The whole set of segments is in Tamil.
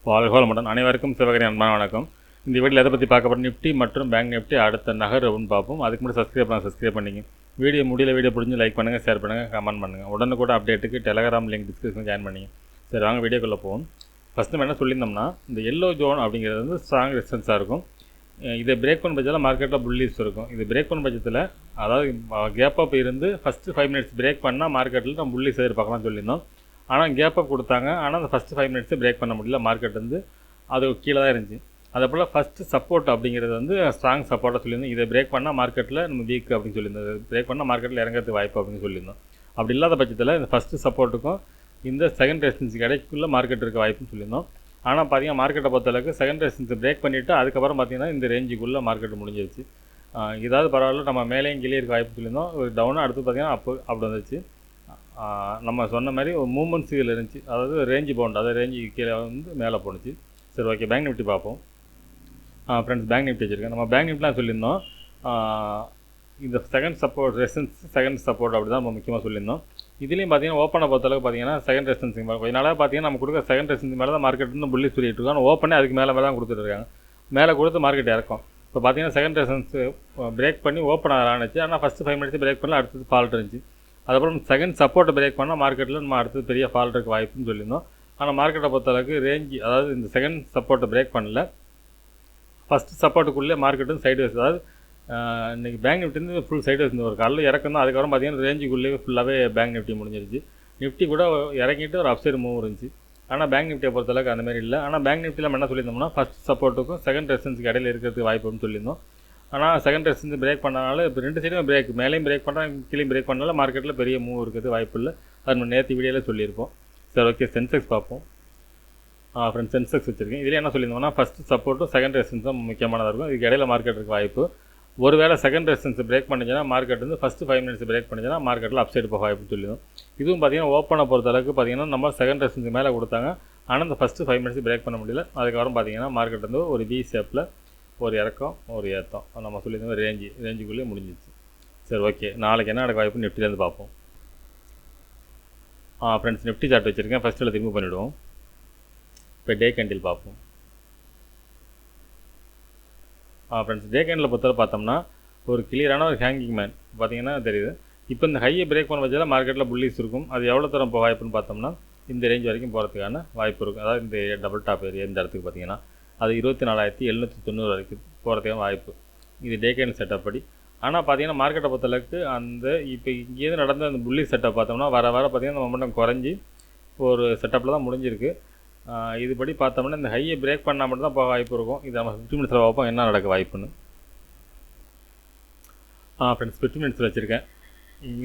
வாழ்க அனைவருக்கும் சிவகரி அன்பான வணக்கம். இந்த வீடியோவில் எதை பற்றி பார்க்க போகிறோம், நிஃப்டி மற்றும் பேங்க் நிஃப்டி அடுத்த நகர் அப்படின்னு பார்ப்போம். அதுக்கு முன்னாடி சப்ஸ்கிரைப் பண்ணிங்க. வீடியோ பிடிச்சி லைக் பண்ணுங்கள், ஷேர் பண்ணுங்கள், கமெண்ட் பண்ணுங்கள். உடனுக்கூட அப்டேட்டுக்கு டெலகிராம் லிங்க் டிஸ்கிரிப்ஷன் ஜாயின் பண்ணிங்க. சரி, வாங்க வீடியோக்குள்ளே போவோம். ஃபஸ்ட்டு நம்ம என்ன சொல்லியிருந்தோம்னா, இந்த எல்லோ ஜோன் அப்படிங்கிறது வந்து ஸ்ட்ராங் ரெசிஸ்டன்ஸாக இருக்கும். இதை பிரேக் பண்ண பட்சத்தில் மார்க்கெட்டில் புல்லிஸ் இருக்கும். இது பிரேக் பண்ண பட்சத்தில் அதாவது கேப் அப் இருந்து ஃபஸ்ட்டு 5 மினிட்ஸ் பிரேக் பண்ணால் மார்க்கெட்டில் நம்ம புல்லிஸ் எதிர்பார்க்கலாம்னு சொல்லியிருந்தோம். ஆனால் கேப் அப் கொடுத்தாங்க. ஆனால் அந்த ஃபஸ்ட்டு 5 மினிட்ஸை பிரேக் பண்ண முடியல. மார்க்கெட் வந்து அது கீழே தான் இருந்துச்சு. அதே போல் ஃபஸ்ட்டு சப்போர்ட் அப்படிங்கிறது வந்து ஸ்ட்ராங் சப்போர்ட்டாக சொல்லியிருந்தோம். இதை பிரேக் பண்ணால் மார்க்கெட்டில் நம்ம வீக் அப்படின்னு சொல்லியிருந்தோம். பிரேக் பண்ணால் மார்க்கெட்டில் இறங்கிறதுக்கு வாய்ப்பு அப்படின்னு சொல்லியிருந்தோம். அப்படி இல்லாத பட்சத்தில் இந்த ஃபஸ்ட்டு சப்போர்ட்டுக்கும் இந்த செகண்ட் ரெசிஸ்டன்ஸ் கிடைக்குள்ள மார்க்கெட் இருக்க வாய்ப்புன்னு சொல்லியிருந்தோம். ஆனால் பார்த்தீங்கன்னா மார்க்கெட்டை பொறுத்தளவுக்கு செகண்ட் ரெசிஸ்டன்ஸை பிரேக் பண்ணிவிட்டு அதுக்கப்புறம் பார்த்தீங்கன்னா இந்த ரேஞ்சுக்குள்ளே மார்க்கெட் முடிஞ்சிருச்சு. இதாவது பரவாயில்ல, நம்ம மேலேயும் கீழே இருக்க வாய்ப்பு சொல்லியிருந்தோம். ஒரு டவுனாக அடுத்து பார்த்தீங்கன்னா அப்படி வந்துச்சு. நம்ம சொன்ன மாதிரி ஒரு மூமெண்ட்ஸ் இதில் இருந்துச்சு. அதாவது ரேஞ்சு பவுண்ட், அதாவது ரேஞ்சு கீழே வந்து மேலே போணுச்சு. சரி, ஓகே, பேங்க் நிஃப்டி பார்ப்போம். ஃப்ரெண்ட்ஸ், பேங்க் நிஃப்டி வச்சுருக்கேன். நம்ம பேங்க் நிஃப்டிலாம் சொல்லியிருந்தோம். இந்த second support resistance, second support அப்படி தான் நம்ம முக்கியமாக சொல்லியிருந்தோம். இதுலேயும் பார்த்தீங்கன்னா ஓப்பனை பொறுத்தளவுக்கு பார்த்தீங்கன்னா செகண்ட் ரெசிஸ்டன்ஸிங் மேலே கொஞ்சம் நாளாக பார்த்தீங்கன்னா நம்ம கொடுக்க செகண்ட் ரெசிஸ்டன்ஸ் மேலே தான் மார்க்கெட் வந்து புள்ளி சொல்லிட்டு இருக்கோம். ஆனால் ஓப்பனே அதுக்கு மேலே தான் கொடுத்துட்ருக்காங்க. மேலே கொடுத்து மார்க்கெட் இறக்கும். இப்போ பார்த்தீங்கன்னா செகண்ட் ரெசிஸ்டன்ஸ் பிரேக் பண்ணி ஓப்பன் ஆரம்பிச்சு. ஆனால் ஃபஸ்ட்டு 5 மினிட்ஸ் பிரேக் பண்ணல, அடுத்தது ஃபால்ட் இருந்துச்சு. அதுக்கப்புறம் செகண்ட் சப்போர்ட்டை பிரேக் பண்ணால் மார்க்கெட்டில் நம்ம அடுத்தது பெரிய ஃபால்ட் இருக்க வாய்ப்புன்னு சொல்லியிருந்தோம். ஆனால் மார்க்கெட்டை பொறுத்தளவுக்கு ரேஞ்சு, அதாவது இந்த செகண்ட் சப்போர்ட்டை பிரேக் பண்ணல, ஃபஸ்ட்டு சப்போர்ட்டுக்குள்ளே மார்க்கெட்டும் சைடு வைஸ், அதாவது இன்றைக்கி பேங்க் நிஃப்டி வந்து ஃபுல் சைடு வைஸ் ஒரு காலையில் இறக்கம் தான். அதுக்கப்புறம் பார்த்தீங்கன்னா ரேஞ்சுக்குள்ளே ஃபுல்லாகவே பேங்க் நிஃப்டி முடிஞ்சிருச்சு. நிஃப்டி கூட இறங்கிட்டு ஒரு அப்சைடு மூவ் இருந்துச்சு. ஆனால் பேங்க் நிஃப்டியை பொறுத்தளவுக்கு அந்த மாதிரி இல்லை. ஆனால் பேங்க் நிஃப்டியில் நம்ம என்ன சொல்லியிருந்தோம்னா, ஃபஸ்ட் சப்போர்ட்டுக்கும் செகண்ட் ரெசிஸ்டன்ஸுக்கு இடையில இருக்கிறதுக்கு வாய்ப்புன்னு சொல்லியிருந்தோம். ஆனால் செகண்ட் ரெசிஸ்டன்ஸ் பிரேக் பண்ணனால இப்போ 2 சைடும் பிரேக், மேலேயும் பிரேக் பண்ணுறாங்க, கீழேயும் பிரேக் பண்ணனால மார்க்கெட்டில் பெரிய மூவ் இருக்கிறது வாய்ப்பு இல்லை. அது நம்ம நேற்று வீடியோவில் சொல்லியிருப்போம். சரி, ஓகே, சென்செக்ஸ் பார்ப்போம். ஃப்ரெண்ட்ஸ், சென்செக்ஸ் வச்சுருக்கேன். இதில் என்ன சொல்லியிருந்தோம்னா, ஃபஸ்ட்டு சப்போர்ட்டும் செகண்ட் ரெசிஸ்டன்ஸும் முக்கியமானதாக இருக்கும். இதுக்கு இடையில மார்க்கெட் இருக்க வாய்ப்பு. ஒருவேளை செகண்ட் ரெசிஸ்டன்ஸ் பிரேக் பண்ணிச்சுன்னா மார்க்கெட் வந்து ஃபஸ்ட்டு 5 மினிட்ஸ் பிரேக் பண்ணிச்சுன்னா மார்க்கெட்டில் அப்சைடு போக வாய்ப்புன்னு சொல்லியிருந்தோம். இதுவும் பார்த்தீங்கன்னா ஓப்பனை பொறுத்தளவுக்கு பார்த்தீங்கன்னா நம்ம செகண்ட் ரெசிஸ்டன்ஸ் மேலே கொடுத்தாங்க. ஆனால் இந்த ஃபஸ்ட்டு 5 மினிட்ஸ் பிரேக் பண்ண முடியல. அதுக்கப்புறம் பார்த்தீங்கன்னா மார்க்கெட் வந்து ஒரு வி ஷேப்பில் ஒரு இறக்கம், ஒரு ஏற்றம், நம்ம சொல்லியிருந்தோம் ரேஞ்சுக்குள்ளேயே முடிஞ்சிச்சு. சரி, ஓகே, நாளைக்கு என்ன நடக்க வாய்ப்பு நிஃப்டிலேருந்து பார்ப்போம். ஃப்ரெண்ட்ஸ், நிஃப்டி சார்ட் வச்சுருக்கேன். ஃபஸ்ட்டில் திரும்ப பண்ணிவிடுவோம். இப்போ டே கேண்டில் பார்ப்போம். ஃப்ரெண்ட்ஸ், டே கேண்டில் பொறுத்தவரை பார்த்தோம்னா ஒரு கிளியரான ஒரு ஹேங்கிங் மேன் பார்த்தீங்கன்னா தெரியுது. இப்போ இந்த ஹையை பிரேக் பண்ண வச்சால் மார்க்கெட்டில் புல்லிஸ் இருக்கும். அது எவ்வளோ தூரம் போக வாய்ப்புன்னு பார்த்தோம்னா இந்த ரேஞ்ச் வரைக்கும் போகிறதுக்கான வாய்ப்பு இருக்கும். அதாவது இந்த டபுள் டாப் ஏரியா இந்த இடத்துக்கு பார்த்தீங்கன்னா அது 24,790 வரைக்கும் போகிறதுக்கான வாய்ப்பு. இது டே கேண்டில் செட்டப் படி. ஆனால் பார்த்தீங்கன்னா மார்க்கெட்டை பொறுத்தளவுக்கு அந்த இப்போ இங்கேருந்து நடந்த அந்த புல்லி செட்டப் பார்த்தோம்னா வர பார்த்தீங்கன்னா மொமெண்டம் குறைஞ்சி ஒரு செட்டப்பில் தான் முடிஞ்சிருக்கு. இதுபடி பார்த்தோம்னா இந்த ஹையை பிரேக் பண்ணால் மட்டும் தான் போக வாய்ப்பு இருக்கும். இது நம்ம 50 மினிட்ஸில் பார்ப்போம் என்ன நடக்க வாய்ப்புன்னு. ஃப்ரெண்ட்ஸ், 50 மினிட்ஸில் வச்சுருக்கேன்.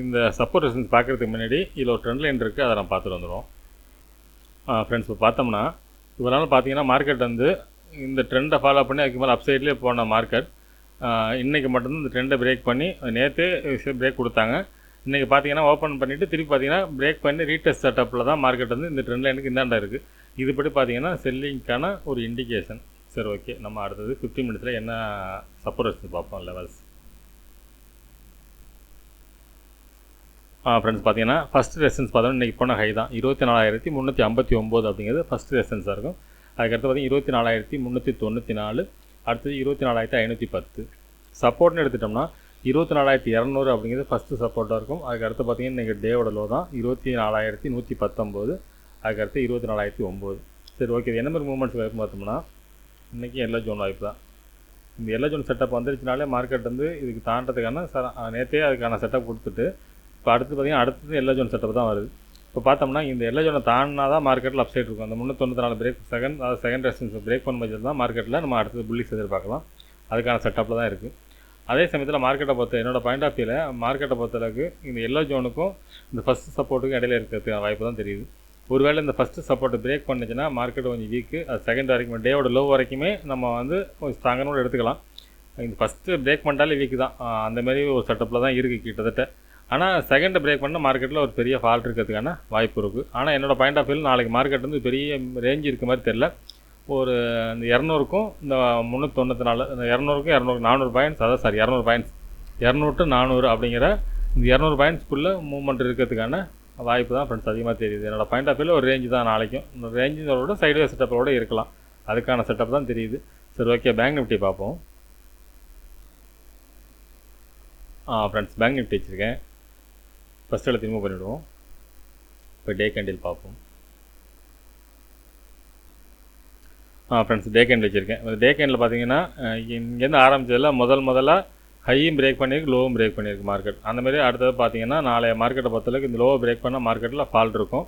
இந்த சப்போர்ட் ரெசிஸ்டன்ஸ் பார்க்குறதுக்கு முன்னாடி இதில் ஒரு ட்ரெண்ட் லைன் இருக்குது, அதை நான் பார்த்துட்டு வந்துடுவோம். ஃப்ரெண்ட்ஸ், இப்போ பார்த்தோம்னா இவரால் பார்த்தீங்கன்னா மார்க்கெட் வந்து இந்த ட்ரெண்டை ஃபாலோ பண்ணி அதுக்கு மேலே அப்சைட்லேயே போன மார்க்கெட் இன்றைக்கி மட்டும்தான் இந்த ட்ரெண்டை பிரேக் பண்ணி நேற்று பிரேக் கொடுத்தாங்க. இன்றைக்கி பார்த்தீங்கன்னா ஓப்பன் பண்ணிவிட்டு திருப்பி பார்த்தீங்கன்னா பிரேக் பண்ணி ரீடெஸ்ட் செட்டப்பில் தான் மார்க்கெட் வந்து இந்த ட்ரெண்ட் லைனுக்கு இந்தாண்டா இருக்குது. இதுபடி பார்த்தீங்கன்னா செல்லிங்க்கான ஒரு இண்டிகேஷன். சரி, ஓகே, நம்ம அடுத்தது 50 மினிட்ஸில் என்ன சப்போர்ட் ரெசிஸ்டன்ஸ் பார்ப்போம். லெவல்ஸ் ஃப்ரெண்ட்ஸ், பார்த்தீங்கன்னா ஃபஸ்ட்டு ரெசிஸ்டன்ஸ் பார்த்தோம்னா இன்றைக்கி போன ஹை தான் 24,359 அப்படிங்கிறது ஃபஸ்ட்டு ரெசிஸ்டன்ஸாக இருக்கும். அதுக்கடுத்து பார்த்தீங்கன்னா 24,394, அடுத்தது 24,510. சப்போர்ட்னு எடுத்துட்டோம்னா 24,200 அப்படிங்கிறது ஃபஸ்ட்டு சப்போர்ட்டாக இருக்கும். அதுக்கடுத்து பார்த்தீங்கன்னா இன்றைக்கி டேவோட லோ தான் 24,119, அதுக்கடுத்து 24,009. சரி, ஓகே, இது என்ன மாதிரி மூவ்மெண்ட்ஸ் வாய்ப்பு பார்த்தோம்னா இன்றைக்கி எல்லா ஜோன் வாய்ப்பு தான். இந்த எல்லா ஜோன் செட்டப் வந்துருச்சுனாலே மார்க்கெட் வந்து இதுக்கு தாண்டதுக்கான நேற்றே அதுக்கான செட்டப் கொடுத்துட்டு இப்போ அடுத்து பார்த்தீங்கன்னா அடுத்தது எல்லா ஜோன் செட்டப் தான் வருது. இப்போ பார்த்தோம்னா இந்த எல்லா ஜோனை தாண்டினா தான் மார்க்கெட்டில் அப்சைட் இருக்கும். அந்த 394 பிரேக் செகண்ட் ரெசிஸ்டன்ஸ் பிரேக் பண்ண பட்சத்தில் தான் மார்க்கெட்டில் நம்ம அடுத்தது புல்லிஸ் எதிர்பார்க்கலாம். அதுக்கான செட்டப்பில் தான் இருக்குது. அதே சமயத்தில் மார்க்கெட்டை பொறுத்த என்னோட பாயிண்ட் ஆஃப் வியூவில் மார்க்கெட்டை பொறுத்தளவுக்கு இந்த எல்லா ஜோனுக்கும் இந்த ஃபஸ்ட்டு சப்போர்ட்டுக்கும் இடையில இருக்கிறதுக்கான வாய்ப்பு தான் தெரியுது. ஒருவேளை இந்த ஃபஸ்ட்டு சப்போர்ட்டை பிரேக் பண்ணிச்சுன்னா மார்க்கெட் கொஞ்சம் வீக்கு. அது செகண்ட் வரைக்கும் டேவோட லோ வரைக்குமே நம்ம வந்து கொஞ்சம் ஸ்ட்ராங்கானோட எடுத்துக்கலாம். இந்த ஃபஸ்ட்டு பிரேக் பண்ணிட்டாலே வீக் தான், அந்தமாரி ஒரு செட்டப்பில் தான் இருக்குது கிட்டத்தட்ட. ஆனால் செகண்ட் பிரேக் பண்ணால் மார்க்கெட்டில் ஒரு பெரிய ஃபால்ட் இருக்கிறதுக்கான வாய்ப்பு இருக்குது. ஆனால் என்னோடய பாயிண்ட் ஆஃப் வியூவில் நாளைக்கு மார்க்கெட் வந்து பெரிய ரேஞ்சு இருக்க மாதிரி தெரில. ஒரு இந்த 200க்கும் இந்த 394 இந்த 200க்கும் 400 பாயிண்ட்ஸ், அதான் சாரி 200 பாயிண்ட்ஸ், 200 to 400 அப்படிங்கிற இந்த 200 பாயிண்ட்ஸ்க்குள்ளே மூவ்மெண்ட் இருக்கிறதுக்கான வாய்ப்பு தான் ஃப்ரெண்ட்ஸ் அதிகமாக தெரியுது. என்னோடய பாயிண்ட் ஆஃப் வியூவில் ஒரு ரேஞ்சு தான் நாளைக்கும். இந்த ரேஞ்சோட சைடுவே செட்டப்போட இருக்கலாம், அதுக்கான செட்டப் தான் தெரியுது. சரி, ஓகே, பேங்க் நிஃப்டி பார்ப்போம். ஃப்ரெண்ட்ஸ் பேங்க் நிஃப்டி வச்சுருக்கேன். ஃபஸ்ட் எல்லாம் திரும்ப பண்ணிவிடுவோம். இப்போ டே கேண்டில் பார்ப்போம். ஃப்ரெண்ட்ஸ் டே கேண்டில் வச்சுருக்கேன். டே கேண்டில் பார்த்தீங்கன்னா இங்கேருந்து ஆரம்பித்ததில் முதலாக ஹையும் பிரேக் பண்ணியிருக்கு, லோவும் பிரேக் பண்ணியிருக்கு மார்க்கெட். அந்தமாரி அடுத்தது பார்த்தீங்கன்னா நாளைய மார்க்கெட்டை பொறுத்தளவுக்கு இந்த லோவை பிரேக் பண்ணால் மார்க்கெட்டில் ஃபால்ட் இருக்கும்.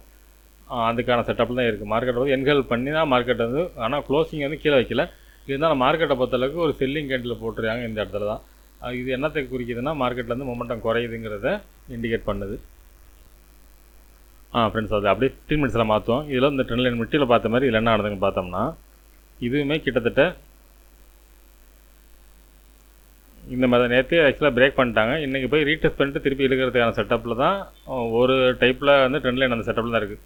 அதுக்கான செட்டப்பில் தான் இருக்குது. மார்க்கெட்டை வந்து என்கேல் பண்ணி தான் மார்க்கெட் வந்து, ஆனால் க்ளோசிங் வந்து கீழே வைக்கல. இருந்தாலும் மார்க்கெட்டை பொறுத்தளவுக்கு ஒரு செல்லிங் கேண்டில் போட்டுருக்காங்க இந்த இடத்துல தான். இது என்னத்தை குறிக்குதுன்னா மார்க்கெட்டில் வந்து மொமெண்டம் குறையுதுங்கிறத இண்டிகேட் பண்ணுது. ஃப்ரெண்ட்ஸ் அது அப்படியே 15 மினிட்ஸில் மாற்றுவோம். இதில் இந்த ட்ரெண்ட் லைன் மிட்டியில் பார்த்த மாதிரி இதில் என்ன நடந்துன்னு பார்த்தோம்னா, இதுவுமே கிட்டத்தட்ட இந்த மாதிரி நேற்றே ஆக்சுவலாக பிரேக் பண்ணிட்டாங்க. இன்றைக்கி போய் ரீடெஸ்ட் பண்ணிட்டு திருப்பி இழுக்கிறதுக்கான செட்டப்பில் தான் ஒரு டைப்பில் வந்து ட்ரெண்ட் லைன் அந்த செட்டப்பில் தான் இருக்குது.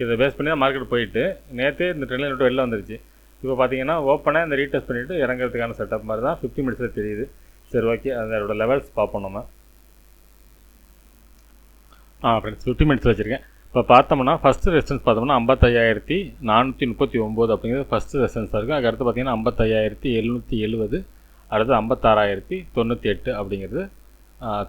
இதை பேஸ் பண்ணி தான் மார்க்கெட் போயிட்டு நேற்றே இந்த ட்ரெண்ட் லைன் விட்டு வெளில வந்துருச்சு. இப்போ பார்த்தீங்கன்னா ஓப்பனாக இந்த ரீடெஸ்ட் பண்ணிவிட்டு இறங்கிறதுக்கான செட்டப் மாதிரி தான் 15 மினிட்ஸில் தெரியுது. சரி, ஓகே, அதோட லெவல்ஸ் பார்ப்போம் நம்ம. ஃப்ரெண்ட்ஸ் 50 மினிட்ஸ் வச்சுருக்கேன். இப்போ பார்த்தோம்னா ஃபஸ்ட்டு ரெசிஸ்டன்ஸ் பார்த்தோம்னா 55,439 அப்படிங்கிறது ஃபஸ்ட்டு ரெசிஸ்டன்ஸாக இருக்குது. அதுக்கடுத்து பார்த்தீங்கன்னா 55,770, அடுத்து 56,098 அப்படிங்கிறது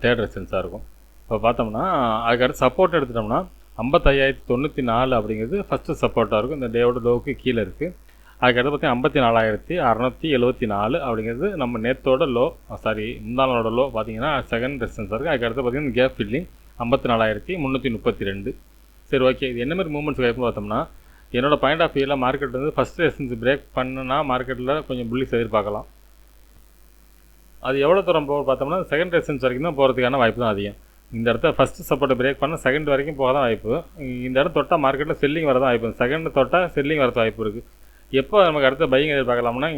தேர்ட் ரெசிஸ்டன்ஸாக இருக்கும். இப்போ பார்த்தோம்னா அதுக்கடுத்து சப்போர்ட் எடுத்துட்டோம்னா 55,094 அப்படிங்கிறது ஃபஸ்ட்டு சப்போர்ட்டாக இருக்கும். இந்த டேவோட லோவுக்கு கீழே இருக்குது. அதுக்கடுத்து பார்த்தீங்கன்னா 54,674 அப்படிங்கிறது நம்ம நேற்றோட லோ, முந்தானோட லோ பார்த்தீங்கன்னா செகண்ட் ரெசிஸ்டன்ஸாக இருக்குது. அதுக்கடுத்து பார்த்தீங்கன்னா கேப் ஃபில்லிங் 54,332. சரி, ஓகே, இது என்ன மாதிரி மூவ்மெண்ட்ஸ் கிடைக்கும் பார்த்தோம்னா, என்னோடய பாயிண்ட் ஆஃப் வியூவில் மார்க்கெட் வந்து ஃபஸ்ட் ரெசிஸ்டன்ஸ் பிரேக் பண்ணுனா மார்க்கெட்டில் கொஞ்சம் புல்லிஷ் எதிர்பார்க்கலாம். அது எவ்வளோ தூரம் போக பார்த்தோம்னா செகண்ட் ரெசிஸ்டன்ஸ் வரைக்கும் தான் போகிறதுக்கான வாய்ப்பு தான் அதிகம். இந்த இடத்த ஃபஸ்ட்டு சப்போர்ட்டை பிரேக் பண்ணால் செகண்ட் வரைக்கும் போக தான் வாய்ப்பு. இந்த இடம் தொட்டால் மார்க்கெட்டில் செல்லிங் வர தான் வாய்ப்பு. செகண்ட் தொட்டால் செல்லிங் வரது வாய்ப்பு இருக்குது. எப்போ நமக்கு அடுத்த பையிங் எதிர்பார்க்கலாம்னா,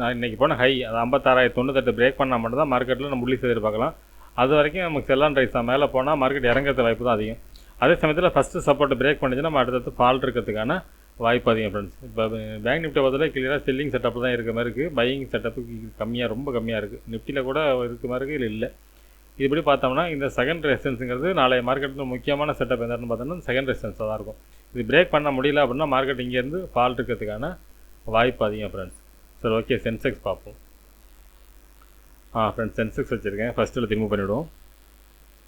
நான் இன்றைக்கி போன ஹை அது 56,098 பிரேக் பண்ணால் மட்டும் தான் மார்க்கெட்டில் நம்ம புல்லிஷ் எதிர்பார்க்கலாம். அது வரைக்கும் நமக்கு செல்லான் ரைஸ் தான், மேலே போனால் மார்க்கெட் இறங்குறது வாய்ப்பு தான் அதிகம். அதே சமயத்தில் ஃபஸ்ட்டு சப்போர்ட்டை பிரேக் பண்ணிச்சுன்னா நம்ம அடுத்தடுத்து ஃபால்ட் இருக்கிறதுக்கான வாய்ப்பு அதிகம் ஃப்ரெண்ட்ஸ். இப்போ பேங்க் நிஃப்டி பதில் கிளியராக செல்லிங் செட்டப்பில் தான் இருக்க மாதிரி இருக்குது. பையிங் செட்டப்புக்கு கம்மியாக, ரொம்ப கம்மியாக இருக்குது. நிஃப்டியில் கூட இருக்க மாதிரி இருக்குது, இல்லை. இப்படி பார்த்தோம்னா இந்த செகண்ட் ரெசிஸ்டன்ஸுங்கிறது நாளைய மார்க்கெட்டில் முக்கியமான செட்டப் எதான்னு பார்த்தோம்னா செகண்ட் ரெசிஸ்டன்ஸாக தான் இருக்கும். இது பிரேக் பண்ண முடியல அப்படின்னா மார்க்கெட் இங்கேருந்து ஃபால்ட் இருக்கிறதுக்கான வாய்ப்பு அதிகம் ஃப்ரெண்ட்ஸ். சரி, ஓகே, சென்செக்ஸ் பார்ப்போம். ஃப்ரெண்ட்ஸ் சென்செக்ஸ் வச்சுருக்கேன். ஃபஸ்ட்டில் திரும்ப பண்ணிவிடுவோம்.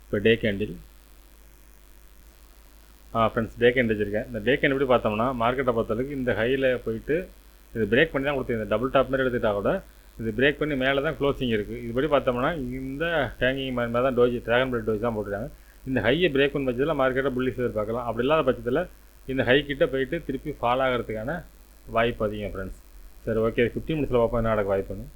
இப்போ டே கேண்டில். ஃப்ரெண்ட்ஸ் டே கேண்டில் வச்சுருக்கேன். இந்த டே கேண்டில் எப்படி பார்த்தோம்னா மார்க்கெட்டை பொறுத்தளவுக்கு இந்த ஹையில் போயிட்டு இது பிரேக் பண்ணி தான் கொடுத்துருங்க. டபுள் டாப் மாதிரி எடுத்துகிட்டா கூட இது பிரேக் பண்ணி மேலே தான் க்ளோசிங் இருக்குது. இதுபடி பார்த்தோம்னா இந்த ஹேங்கிங் மாதிரி தான் டோஜி, ட்ராகன் பிளட் டோஜி தான் போட்டுருக்காங்க. இந்த ஹையை பிரேக் பண்ண பட்சத்தில் மார்க்கெட்டை புல்லிஷ் எதிர்பார்க்கலாம். அப்படி இல்லாத பட்சத்தில் இந்த ஹை கிட்ட போயிட்டு திருப்பி ஃபால் ஆகிறதுக்கான வாய்ப்பு அதிகம் ஃப்ரெண்ட்ஸ். சரி, ஓகே, 15 மினிட்ஸில் பார்ப்போம் என்ன நடக்க வாய்ப்புன்னு.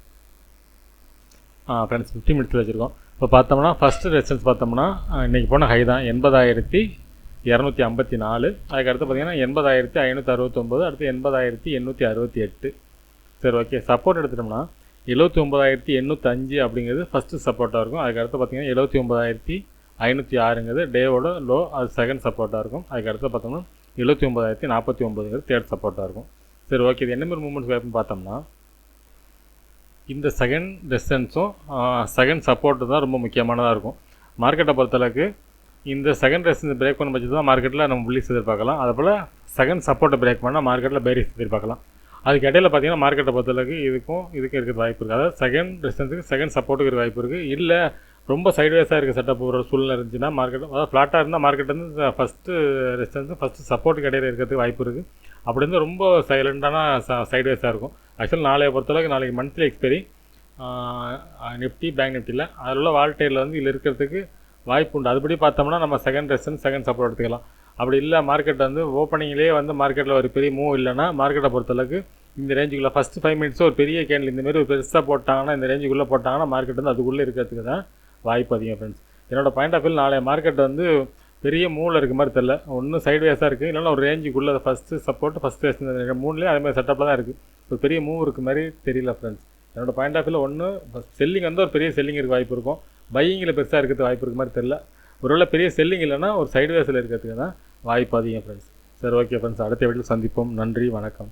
ஃப்ரெண்ட்ஸ் 15 மினிட்ஸில் வச்சுருக்கோம். இப்போ பார்த்தோம்னா ஃபஸ்ட்டு ரெசிஸ்டன்ஸ் பார்த்தோம்னா இன்றைக்கி போன ஹை தான் 80,254. அதுக்கடுத்து பார்த்தீங்கன்னா 80,569, அடுத்து 80,868. சரி, ஓகே, சப்போர்ட் எடுத்துட்டோம்னா 79,805 அப்படிங்கிறது ஃபஸ்ட்டு சப்போர்ட்டாக இருக்கும். அதுக்கடுத்து பார்த்தீங்கன்னா 79,506ங்கிறது டேவோட லோ, அது செகண்ட் சப்போர்ட்டாக இருக்கும். அதுக்கடுத்து பார்த்தோம்னா 79,049ங்கிறது தேர்ட் சப்போர்ட்டாக இருக்கும். சரி, ஓகே, இது என்ன மாதிரி மூவ்மெண்ட்ஸ் வேணும்னு பார்த்தோம்னா இந்த செகண்ட் ரெசிஸ்டன்ஸும் செகண்ட் சப்போர்ட்டு தான் ரொம்ப முக்கியமானதாக இருக்கும் மார்க்கெட்டை பொறுத்தளவுக்கு. இந்த செகண்ட் ரெசிஸ்டன்ஸ் பிரேக் பண்ண பட்சத்தில் தான் மார்க்கெட்டில் நம்ம புல்லிஷ் எதிர்பார்க்கலாம். அதுபோல் செகண்ட் சப்போர்ட்டை பிரேக் பண்ணால் மார்க்கெட்டில் பேரிஷ் எதிர்பார்க்கலாம். அதுக்கு இடையில பார்த்தீங்கன்னா மார்க்கெட்டை பொறுத்தளவுக்கு இதுக்கும் இருக்கிறது வாய்ப்பு இருக்குது. அதாவது செகண்ட் ரெசிஸ்டன்ஸுக்கு செகண்ட் சப்போர்ட்டுக்கு இருக்க வாய்ப்பு இருக்குது. இல்லை ரொம்ப சைட்வேஸாக இருக்க செட்டப் ஒரு சூழ்நிலை இருந்துச்சுன்னா மார்க்கெட், அதாவது ஃப்ளாட்டாக இருந்தால் மார்க்கெட் வந்து ஃபஸ்ட்டு ரெசிஸ்டன்ஸு ஃபஸ்ட்டு சப்போர்ட்டுக்கு இடையில இருக்கிறதுக்கு வாய்ப்பு இருக்குது. அப்படி இருந்து ரொம்ப சைலண்டான சைட்வேஸாக இருக்கும். ஆக்சுவலாக நாளைய பொறுத்தளவுக்கு நாளைக்கு மந்த்லி எக்ஸ்பெரி நிஃப்டி பேங்க் நிஃப்டியில் அதில் உள்ள வால்டையில் வந்து இதில் இருக்கிறதுக்கு வாய்ப்பு உண்டு. அதுபடி பார்த்தோம்னா நம்ம செகண்ட் ரெசிஸ்டன்ஸ் செகண்ட் சப்போர்ட் எடுத்துக்கலாம். அப்படி இல்லை மார்க்கெட் வந்து ஓப்பனிங்லேயே வந்து மார்க்கெட்டில் ஒரு பெரிய மூவ் இல்லைன்னா மார்க்கெட்டை பொறுத்தளவுக்கு இந்த ரேஞ்சுக்குள்ளே ஃபஸ்ட்டு 5 மினிட்ஸும் ஒரு பெரிய கேண்டில் இந்தமாரி ஒரு பெருசாக போட்டாங்கன்னா இந்த ரேஞ்சுக்குள்ளே போட்டாங்கன்னா மார்க்கெட் வந்து அதுக்குள்ளே இருக்கிறதுக்கு தான் வாய்ப்பு அதிகம் ஃப்ரெண்ட்ஸ். என்னோடய பாயிண்ட் ஆஃப் வியூ நாளைய மார்க்கெட் வந்து பெரிய மூவில் இருக்க மாதிரி தெரியல. ஒன்றும் சைட்வேஸாக இருக்குது, இல்லைன்னா ஒரு ரேஞ்சுக்குள்ளே ஃபஸ்ட்டு சப்போர்ட் ஃபஸ்ட்டு ரெசிஸ்டன்ஸ் மூணுலேயே அதேமாதிரி செட்டப்பில் தான் இருக்குது. ஒரு பெரிய மூவ் இருக்க மாதிரி தெரியல ஃப்ரெண்ட்ஸ். என்னோடய பாயிண்ட் ஆஃப் வியூவில் ஒன்று செல்லிங் வந்து ஒரு பெரிய செல்லிங் இருக்க வாய்ப்பு இருக்கும், பையிங்கில் பெருசாக இருக்கிறது வாய்ப்பு இருக்க மாதிரி தெரில. ஒருவேளை பெரிய செல்லிங் இல்லைன்னா ஒரு சைடு வேஸில் இருக்கிறதுக்கு தான் வாய்ப்பு அதிகம் ஃப்ரெண்ட்ஸ். சரி, ஓகே ஃப்ரெண்ட்ஸ், அடுத்த வீட்டில் சந்திப்போம். நன்றி, வணக்கம்.